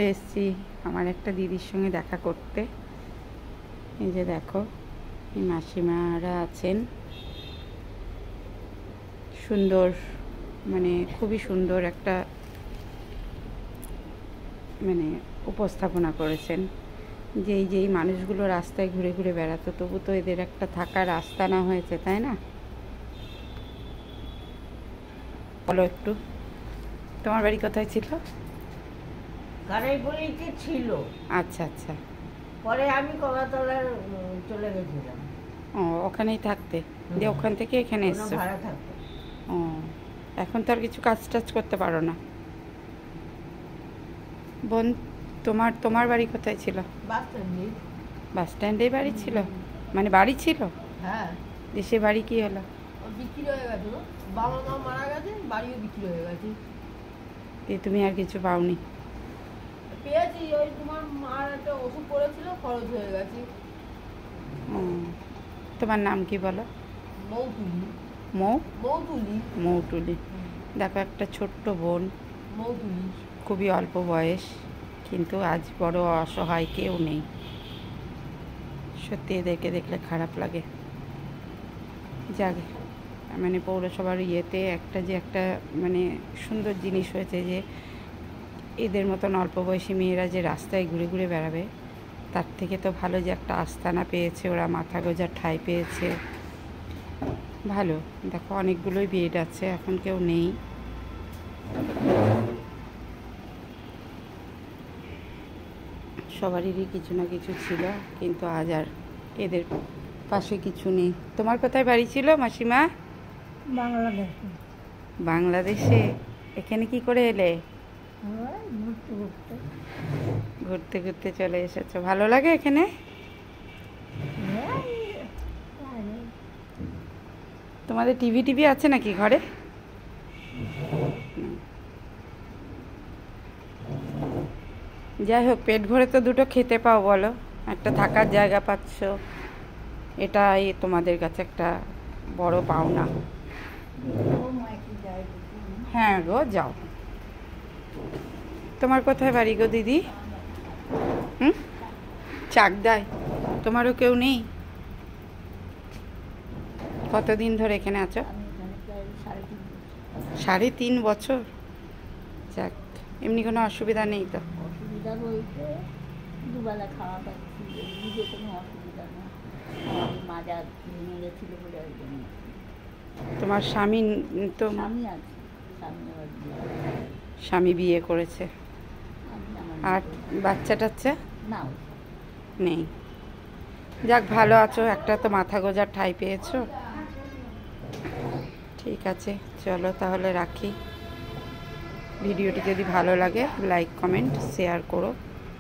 এসেছি আমার একটা দিদির সঙ্গে দেখা করতে। এই যে দেখো, এই মাসিমারা আছেন, সুন্দর, মানে খুবই সুন্দর একটা মানে উপস্থাপনা করেছেন। যেই মানুষগুলো রাস্তায় ঘুরে ঘুরে বেড়াতো, তবু তো এদের একটা থাকার রাস্তা না হয়েছে, তাই না? বলো একটু, তোমার বাড়ি কোথায় ছিল? গাড়াইপল্লিতে ছিল। আচ্ছা আচ্ছা, পরে আমি কলাতলার চলে গেছিলাম। ও ওখানেই থাকতে, দিয়ে ওখান থেকে এখানে এসছো? ভাড়া থাকতো। ও, এখন তো আর কিছু কাজ টাজ করতে পারো না। বোন, তোমার বাড়ি কোথায় ছিল? বাস স্ট্যান্ডেই বাড়ি ছিল? মানে বাড়ি ছিল? হ্যাঁ, দেশে বাড়ি কি হলো? বিক্রি হয়ে গেছে। বাবা মা মারা গেছে, বাড়িও বিক্রি হয়ে গেছে। তুমি আর কিছু পাওনি? পেয়েছি, ওই তোমার মার একটা ওষুধ পড়েছিল, খরচ হয়ে গেছে। তোমার নাম কি বলো? মৌতুলি। মৌতুলি। মৌতুলি। দেখো, একটা ছোট্ট বোন, মৌতুলি, খুবই অল্প বয়স, কিন্তু আজ বড় অসহায়, কেউ নেই। সত্যি এদেরকে দেখলে খারাপ লাগে। যাকে মানে পৌরসভার ইয়েতে একটা মানে সুন্দর জিনিস হয়েছে যে এদের মতন অল্প বয়সী মেয়েরা যে রাস্তায় ঘুরে ঘুরে বেড়াবে, তার থেকে তো ভালো যে একটা আস্তানা পেয়েছে, ওরা মাথা গোঁজার ঠাঁই পেয়েছে, ভালো। দেখো, অনেকগুলোই বেড আছে, এখন কেউ নেই। সবারই কিছু না কিছু ছিল, কিন্তু আজ আর এদের পাশে কিছু নেই। তোমার কোথায় বাড়ি ছিল মাসিমা? বাংলাদেশে। বাংলাদেশে? এখানে কি করে এলে? ঘুরতে ঘুরতে চলে এসেছো, ভালো লাগে এখানে? তোমাদের টিভি আছে নাকি ঘরে? যাই হোক, পেট ভরে তো দুটো খেতে পাও, বলো, একটা থাকার জায়গা পাচ্ছ, এটাই তোমাদের কাছে একটা বড় পাওনা। হ্যাঁ গো, যাও। তোমার কোথায় বাড়ি গো দিদি? চাকদায়? তোমারও কেউ নেই? কতদিন ধরে এখানে আছো? 3.5 বছর। যাক, এমনি কোনো অসুবিধা নেই তো? অসুবিধা বলতে দুবেলা খাওয়া পাচ্ছি, এদিকে কোনো অসুবিধা নেই। মাজা ভেঙে গেছিল বলে একদম। তোমার স্বামী তো? স্বামী আছে, স্বামী বিয়ে করেছে? আর বাচ্চা টাচ্চা? না, নেই। যাক, ভালো আছো, একটা তো মাথা গোঁজার ঠাঁই পেয়েছো। ঠিক আছে, চলো তাহলে রাখি। ভিডিওটি যদি ভালো লাগে লাইক কমেন্ট শেয়ার করো।